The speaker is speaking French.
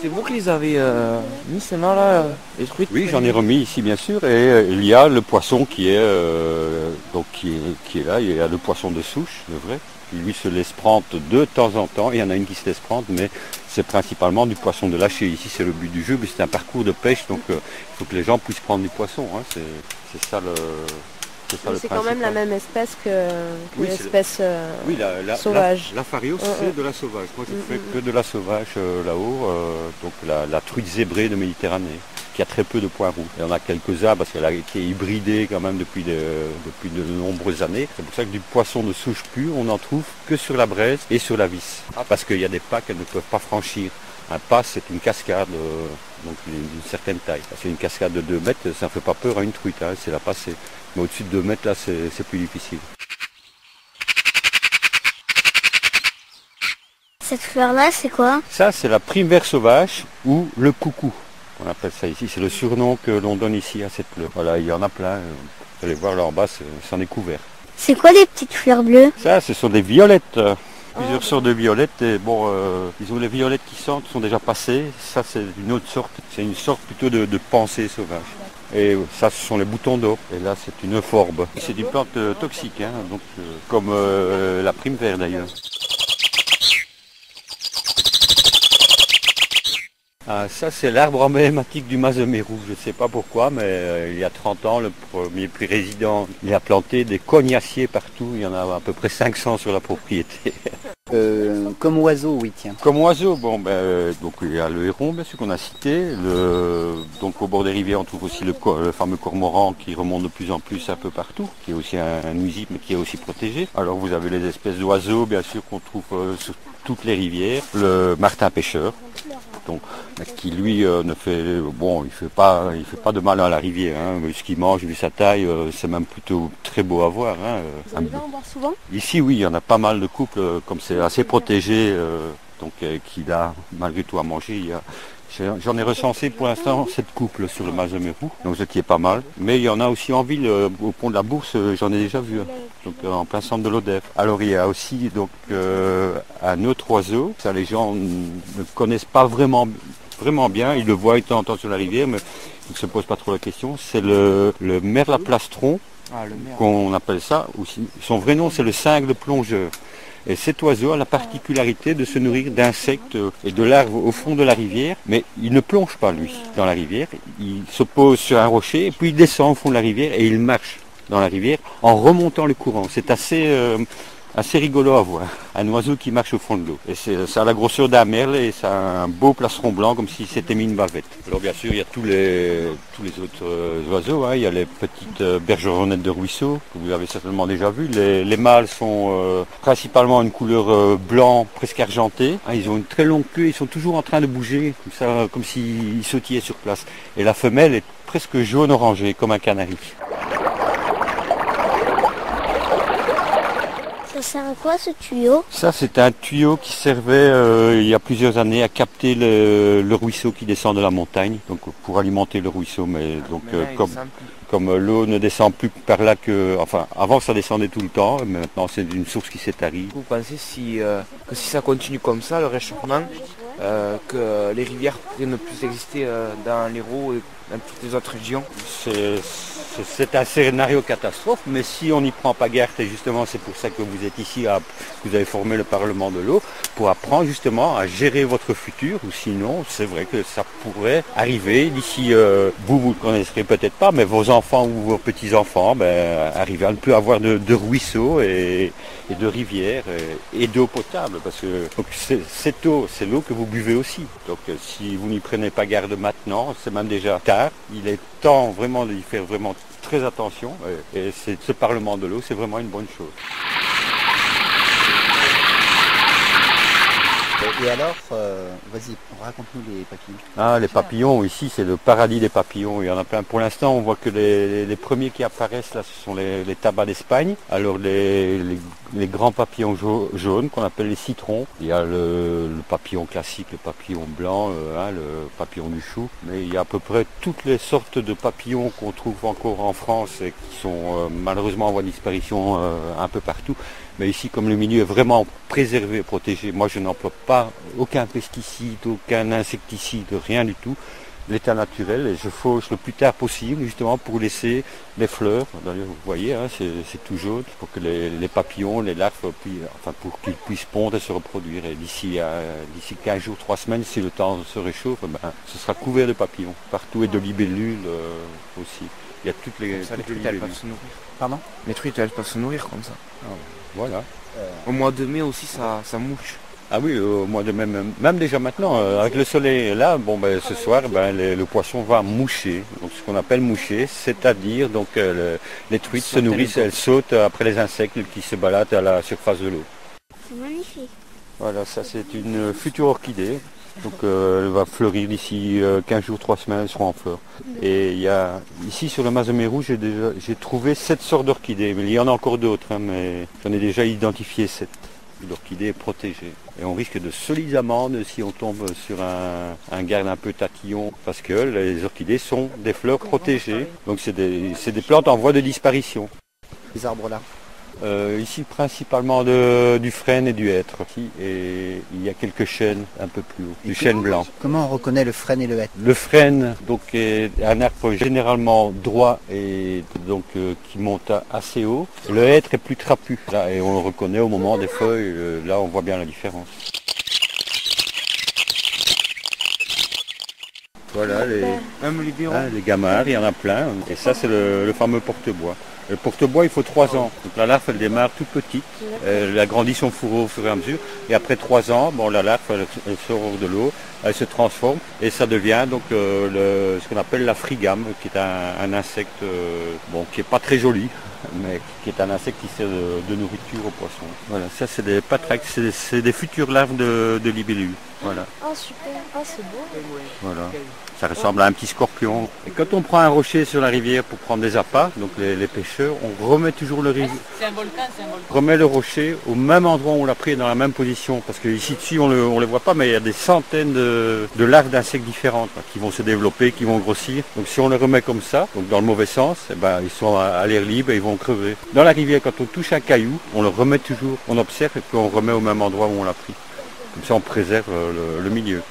C'est vous qui les avez mis ces mains-là, les truites? Oui, j'en ai remis ici bien sûr, et il y a le poisson qui est, qui est là, il y a le poisson de souche, le vrai, qui lui se laisse prendre de temps en temps, il y en a une qui se laisse prendre, mais c'est principalement du poisson de lâcher. Ici c'est le but du jeu, mais c'est un parcours de pêche, donc il faut que les gens puissent prendre du poisson, hein. C'est ça le... C'est quand même la même espèce que oui, l'espèce oui, sauvage. La fario, c'est de la sauvage. Moi, je fais que de la sauvage là-haut, donc la truite zébrée de Méditerranée, qui a très peu de points rouges. Il y en a quelques-uns parce qu'elle a été hybridée quand même depuis de nombreuses années. C'est pour ça que du poisson de souche pure, on n'en trouve que sur la braise et sur la vis. Parce qu'il y a des pas qu'elles ne peuvent pas franchir. Un pas, c'est une cascade, donc d'une certaine taille. C'est une cascade de 2 mètres, ça ne fait pas peur à une truite, hein, c'est la passer. Mais au-dessus de 2 mètres, là, c'est plus difficile. Cette fleur-là, c'est quoi? Ça, c'est la prime vert sauvage ou le coucou. On appelle ça ici. C'est le surnom que l'on donne ici à cette fleur. Voilà, il y en a plein. Vous allez voir là en bas, c'en est couvert. C'est quoi des petites fleurs bleues? Ça, ce sont des violettes. Plusieurs sortes de violettes. Et bon, disons les violettes qui sont déjà passées. Ça, c'est une autre sorte. C'est une sorte plutôt de pensée sauvage. Et ça, ce sont les boutons d'or. Et là, c'est une euphorbes. C'est une plante toxique, hein, donc, comme la prime vert d'ailleurs. Ah, ça, c'est l'arbre emblématique du Mazemérou. Je ne sais pas pourquoi, mais il y a 30 ans, le premier président, il a planté des cognaciers partout. Il y en a à peu près 500 sur la propriété. Comme oiseau, oui, tiens. Comme oiseau, bon, donc il y a le héron, bien sûr, qu'on a cité. Donc au bord des rivières, on trouve aussi le fameux cormoran qui remonte de plus en plus un peu partout, qui est aussi un nuisible, mais qui est aussi protégé. Alors vous avez les espèces d'oiseaux, bien sûr, qu'on trouve sur toutes les rivières. Le martin pêcheur, donc, qui lui ne fait, bon, il fait pas de mal à la rivière, hein. Ce qu'il mange, vu sa taille, c'est même plutôt très beau à voir, hein. Vous arrivez à en voir souvent? Ici, oui, il y en a pas mal de couples, comme c'est assez protégé, donc qu'il a malgré tout à manger. J'en ai recensé pour l'instant 7 couples sur le Mazemérou, donc ce qui est pas mal. Mais il y en a aussi en ville, au pont de la Bourse, j'en ai déjà vu, donc en plein centre de l'Odève. Alors il y a aussi donc un autre oiseau, ça les gens ne connaissent pas vraiment bien, ils le voient de temps en temps sur la rivière, mais ils ne se posent pas trop la question. C'est le merlaplastron, qu'on appelle ça aussi. Son vrai nom c'est le cingle plongeur. Et cet oiseau a la particularité de se nourrir d'insectes et de larves au fond de la rivière, mais il ne plonge pas lui dans la rivière, il se pose sur un rocher, puis il descend au fond de la rivière et il marche dans la rivière en remontant le courant. C'est assez rigolo à voir, un oiseau qui marche au fond de l'eau. Et ça a la grosseur d'un merle et ça a un beau plastron blanc comme si c'était mis une bavette. Alors bien sûr il y a tous les autres oiseaux, hein. Il y a les petites bergeronnettes de ruisseau que vous avez certainement déjà vu. Les mâles sont principalement une couleur blanc presque argenté, hein. Ils ont une très longue queue, ils sont toujours en train de bouger comme ça, comme s'ils sautillaient sur place. Et la femelle est presque jaune orangé comme un canari. Ça sert à quoi ce tuyau? Ça c'est un tuyau qui servait il y a plusieurs années à capter le ruisseau qui descend de la montagne, donc pour alimenter le ruisseau, mais donc comme l'eau ne descend plus par là enfin avant ça descendait tout le temps, mais maintenant c'est une source qui s'est tarie. Vous pensez que si ça continue comme ça, le réchauffement, que les rivières pourraient ne plus exister dans l'Hérault et dans toutes les autres régions? C'est un scénario catastrophe, mais si on n'y prend pas garde, et justement c'est pour ça que vous êtes ici, vous avez formé le Parlement de l'eau, pour apprendre justement à gérer votre futur, ou sinon c'est vrai que ça pourrait arriver d'ici, vous ne connaisserez peut-être pas, mais vos enfants ou vos petits-enfants, arriver à ne plus avoir de ruisseaux et de rivières et d'eau potable, parce que donc, cette eau, c'est l'eau que vous buvez aussi. Donc si vous n'y prenez pas garde maintenant, c'est même déjà tard, il est temps vraiment d'y faire vraiment très attention, et ce Parlement de l'eau, c'est vraiment une bonne chose. Et alors, vas-y, raconte-nous les papillons. Ah, les papillons, ici, c'est le paradis des papillons. Il y en a plein. Pour l'instant, on voit que les premiers qui apparaissent, là, ce sont les tabacs d'Espagne. Alors, les grands papillons jaunes, qu'on appelle les citrons. Il y a le papillon classique, le papillon blanc, le papillon du chou. Mais il y a à peu près toutes les sortes de papillons qu'on trouve encore en France et qui sont malheureusement en voie de disparition un peu partout. Mais ici, comme le milieu est vraiment préservé, protégé, moi je n'emploie pas aucun pesticide, aucun insecticide, rien du tout. L'état naturel, et je fauche le plus tard possible justement pour laisser les fleurs, d'ailleurs vous voyez, hein, c'est tout jaune, pour que les papillons, les larves, pour qu'ils puissent pondre et se reproduire. Et d'ici 15 jours, 3 semaines, si le temps se réchauffe, ce sera couvert de papillons partout et de libellules aussi. Il y a toutes les truites, elles peuvent se nourrir. Pardon? Les truites, elles peuvent se nourrir comme ça. Voilà. Au mois de mai aussi, ça mouche. Ah oui, au mois de mai, même déjà maintenant, avec le soleil là, ce soir, le poisson va moucher. Donc ce qu'on appelle moucher, c'est-à-dire donc les truites se nourrissent, elles sautent après les insectes qui se baladent à la surface de l'eau. C'est magnifique. Voilà, ça c'est une future orchidée. Donc elle va fleurir d'ici 15 jours, 3 semaines, elle sera en fleurs. Et il y a ici sur le Mazaméroux, j'ai trouvé 7 sortes d'orchidées, mais il y en a encore d'autres, hein, mais j'en ai déjà identifié 7. L'orchidée est protégée. Et on risque de solides amendes si on tombe sur un garde un peu tatillon, parce que les orchidées sont des fleurs protégées. Donc c'est des plantes en voie de disparition. Les arbres là. Ici principalement du frêne et du hêtre. Et il y a quelques chênes un peu plus haut, du chêne blanc. Comment on reconnaît le frêne et le hêtre? Le frêne donc, est un arbre généralement droit et donc qui monte assez haut. Le hêtre est plus trapu. Là, et on le reconnaît au moment des feuilles, là on voit bien la différence. Voilà les gamarres, il y en a plein. Et ça c'est le fameux porte-bois. Le porte-bois, il faut 3 ans. Donc la larve, elle démarre toute petite. Elle agrandit son fourreau au fur et à mesure. Et après 3 ans, la larve, elle sort hors de l'eau, elle se transforme. Et ça devient donc ce qu'on appelle la frigame, qui est un insecte qui n'est pas très joli, mais qui est un insecte qui sert de nourriture aux poissons. Voilà, ça c'est des patraques, c'est des futures larves de libellules. Voilà. Oh super, oh c'est beau. Voilà. Ça ressemble à un petit scorpion. Et quand on prend un rocher sur la rivière pour prendre des appâts, donc les pêcheurs, on remet toujours le remet le rocher au même endroit où on l'a pris, dans la même position. Parce que ici dessus on ne les voit pas, mais il y a des centaines de larves d'insectes différentes qui vont se développer, qui vont grossir. Donc si on les remet comme ça, donc dans le mauvais sens, ils sont à l'air libre et ils vont crever. Dans la rivière, quand on touche un caillou, on le remet toujours, on observe et puis on remet au même endroit où on l'a pris. Comme ça on préserve le milieu.